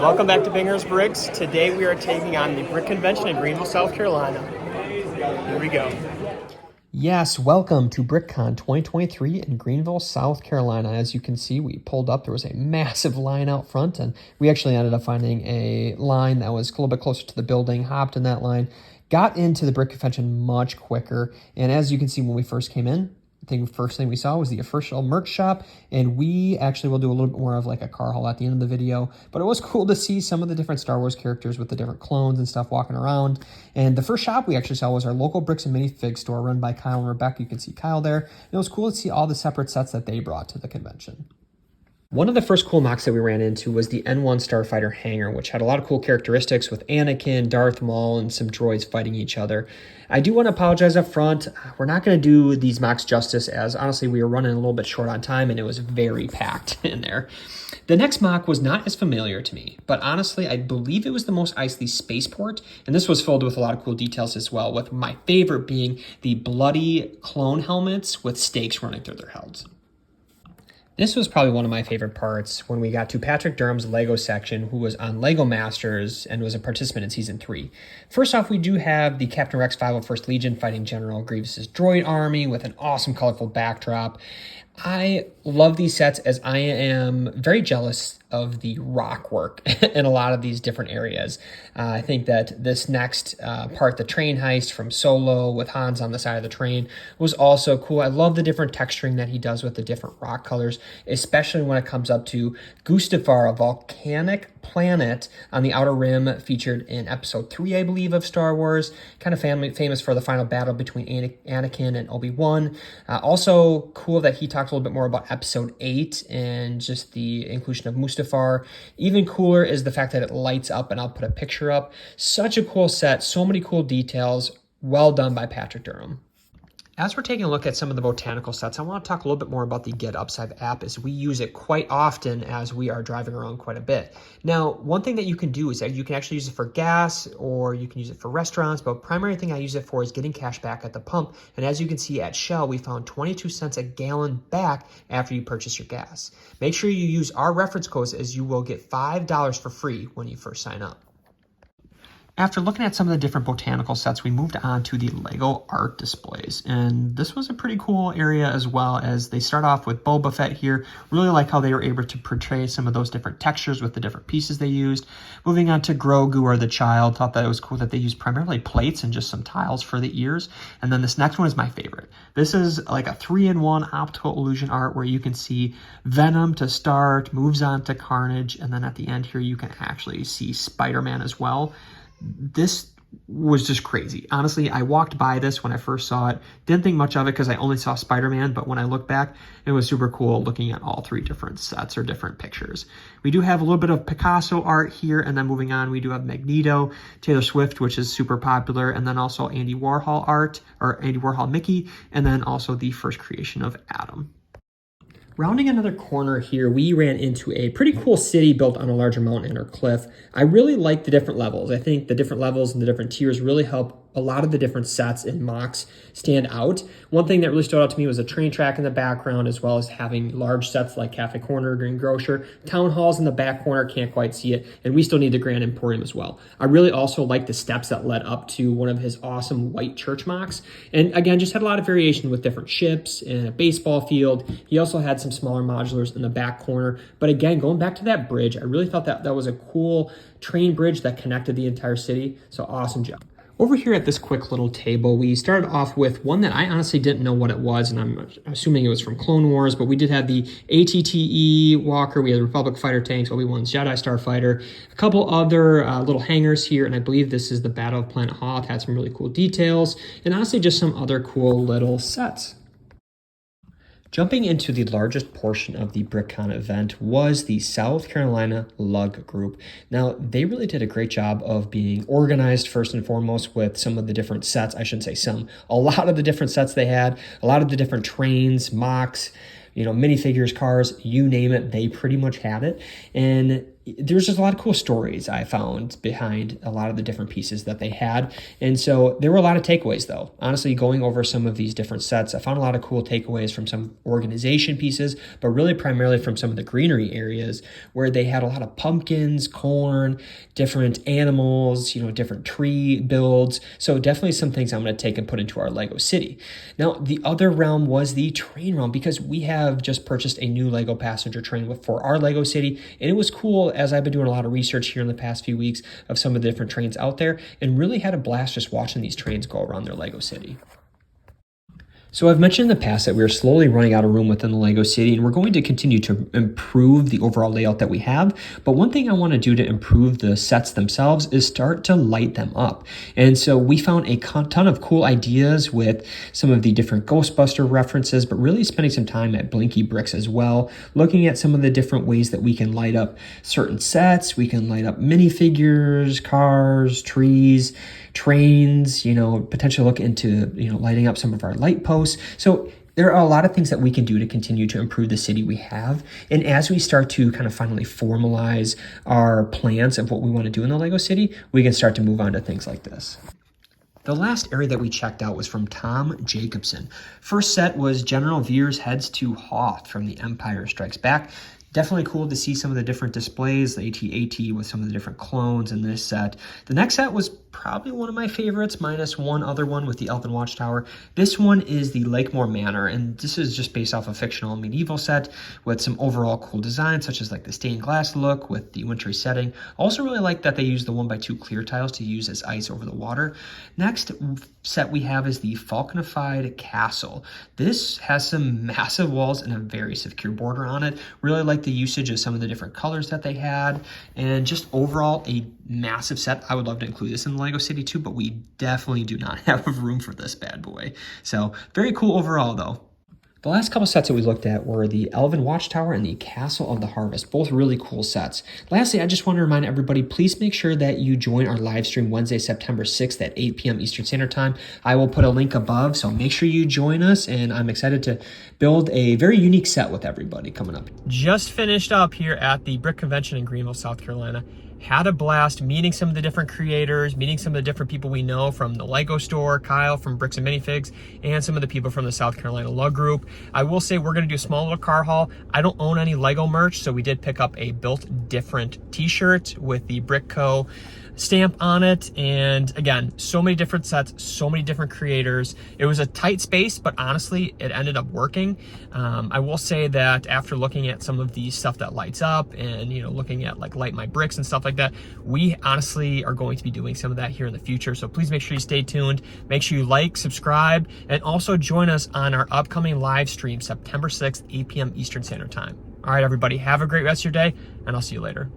Welcome back to Binger's Bricks. Today we are taking on the Brick Convention in Greenville, South Carolina. Here we go. Yes, welcome to BrickCon 2023 in Greenville, South Carolina. As you can see, we pulled up. There was a massive line out front, and we actually ended up finding a line that was a little bit closer to the building, hopped in that line, got into the Brick Convention much quicker. And as you can see, when we first came in, the first thing we saw was the official merch shop, and we actually will do a little bit more of like a car haul at the end of the video, but it was cool to see some of the different Star Wars characters with the different clones and stuff walking around. And the first shop we actually saw was our local bricks and minifig store run by Kyle and Rebecca. You can see Kyle there, and it was cool to see all the separate sets that they brought to the convention. One of the first cool mocks that we ran into was the N1 Starfighter Hanger, which had a lot of cool characteristics with Anakin, Darth Maul, and some droids fighting each other. I do want to apologize up front. We're not going to do these mocks justice, as honestly we were running a little bit short on time and it was very packed in there. The next mock was not as familiar to me, but honestly I believe it was the most Eisley Spaceport, and this was filled with a lot of cool details as well, with my favorite being the bloody clone helmets with stakes running through their heads. This was probably one of my favorite parts when we got to Patrick Durham's Lego section, who was on Lego Masters and was a participant in Season 3. First off, we do have the Captain Rex 501st Legion fighting General Grievous's droid army with an awesome colorful backdrop. I love these sets as I am very jealous of the rock work in a lot of these different areas. I think that this next part, the train heist from Solo with Hans on the side of the train, was also cool. I love the different texturing that he does with the different rock colors, especially when it comes up to Gustafar, a volcanic planet on the Outer Rim featured in Episode 3, I believe, of Star Wars. Kind of famous for the final battle between Anakin and Obi-Wan. Also cool that he talked a little bit more about Episode 8 and just the inclusion of Mustafar. Even cooler is the fact that it lights up, and I'll put a picture up. Such a cool set, so many cool details. Well done by Patrick Durham. As we're taking a look at some of the botanical sets, I want to talk a little bit more about the Get Upside app, as we use it quite often as we are driving around quite a bit. Now, one thing that you can do is that you can actually use it for gas, or you can use it for restaurants, but primary thing I use it for is getting cash back at the pump. And as you can see at Shell, we found 22 cents a gallon back after you purchase your gas. Make sure you use our reference codes, as you will get $5 for free when you first sign up. After looking at some of the different botanical sets, we moved on to the Lego art displays. And this was a pretty cool area, as well, as they start off with Boba Fett here. Really like how they were able to portray some of those different textures with the different pieces they used. Moving on to Grogu or the Child, thought that it was cool that they used primarily plates and just some tiles for the ears. And then this next one is my favorite. This is like a 3-in-1 optical illusion art where you can see Venom to start, moves on to Carnage, and then at the end here you can actually see Spider-Man as well. This was just crazy. Honestly, I walked by this when I first saw it. Didn't think much of it because I only saw Spider-Man, but when I look back, it was super cool looking at all three different sets or different pictures. We do have a little bit of Picasso art here, and then moving on, we do have Magneto, Taylor Swift, which is super popular, and then also Andy Warhol art, or Andy Warhol Mickey, and then also the first creation of Adam. Rounding another corner here, we ran into a pretty cool city built on a larger mountain or cliff. I really like the different levels. I think the different levels and the different tiers really help a lot of the different sets and mocks stand out. One thing that really stood out to me was a train track in the background, as well as having large sets like Cafe Corner, Green Grocer. Town halls in the back corner, can't quite see it, and we still need the Grand Emporium as well. I really also like the steps that led up to one of his awesome white church mocks. And again, just had a lot of variation with different ships and a baseball field. He also had some smaller modulars in the back corner. But again, going back to that bridge, I really thought that was a cool train bridge that connected the entire city. So awesome job. Over here at this quick little table, we started off with one that I honestly didn't know what it was, and I'm assuming it was from Clone Wars, but we did have the ATTE Walker, we had the Republic Fighter Tanks, Obi-Wan's Jedi Starfighter, a couple other little hangars here, and I believe this is the Battle of Planet Hoth, had some really cool details, and honestly just some other cool little sets. Jumping into the largest portion of the BrickCon event was the South Carolina Lug Group. Now, they really did a great job of being organized first and foremost with some of the different sets. I shouldn't say some, a lot of the different sets they had, a lot of the different trains, mocks, minifigures, cars, you name it, they pretty much had it. And there's just a lot of cool stories I found behind a lot of the different pieces that they had. And so there were a lot of takeaways, though. Honestly, going over some of these different sets, I found a lot of cool takeaways from some organization pieces, but really primarily from some of the greenery areas where they had a lot of pumpkins, corn, different animals, different tree builds. So definitely some things I'm going to take and put into our Lego city. Now, the other realm was the train realm, because we have just purchased a new Lego passenger train for our Lego city, and it was cool as I've been doing a lot of research here in the past few weeks of some of the different trains out there, and really had a blast just watching these trains go around their Lego city. So I've mentioned in the past that we're slowly running out of room within the Lego city, and we're going to continue to improve the overall layout that we have. But one thing I want to do to improve the sets themselves is start to light them up. And so we found a ton of cool ideas with some of the different Ghostbuster references, but really spending some time at Blinky Bricks as well, looking at some of the different ways that we can light up certain sets. We can light up minifigures, cars, trees, trains, potentially look into, lighting up some of our light posts. So there are a lot of things that we can do to continue to improve the city we have. And as we start to kind of finally formalize our plans of what we want to do in the Lego city, we can start to move on to things like this. The last area that we checked out was from Tom Jacobson. First set was General Veers Heads to Hoth from The Empire Strikes Back. Definitely cool to see some of the different displays, the AT-AT with some of the different clones in this set. The next set was probably one of my favorites, minus one other one with the Elven Watchtower. This one is the Lakemore Manor, and this is just based off a fictional medieval set with some overall cool designs, such as like the stained glass look with the wintry setting. Also really like that they use the 1x2 clear tiles to use as ice over the water. Next set we have is the Falconified Castle. This has some massive walls and a very secure border on it. Really like the usage of some of the different colors that they had, and just overall a massive set. I would love to include this in the Lego city too, but we definitely do not have room for this bad boy. So very cool overall though. The last couple sets that we looked at were the Elven Watchtower and the Castle of the Harvest, both really cool sets. Lastly, I just want to remind everybody, please make sure that you join our live stream Wednesday, September 6th at 8 p.m. Eastern Standard Time. I will put a link above, so make sure you join us, and I'm excited to build a very unique set with everybody coming up. Just finished up here at the Brick Convention in Greenville, South Carolina. Had a blast meeting some of the different creators, meeting some of the different people we know from the Lego store, Kyle from Bricks and Minifigs, and some of the people from the South Carolina Lug Group. I will say we're going to do a small little car haul. I don't own any Lego merch, so we did pick up a Built Different t-shirt with the Brick Co. stamp on it, and again, so many different sets, so many different creators. It was a tight space, but honestly it ended up working. I will say that after looking at some of the stuff that lights up and looking at like Light My Bricks and stuff like that, we honestly are going to be doing some of that here in the future. So please make sure you stay tuned, make sure you like, subscribe, and also join us on our upcoming live stream September 6th, 8 p.m. Eastern Standard Time. All right, everybody, have a great rest of your day, and I'll see you later.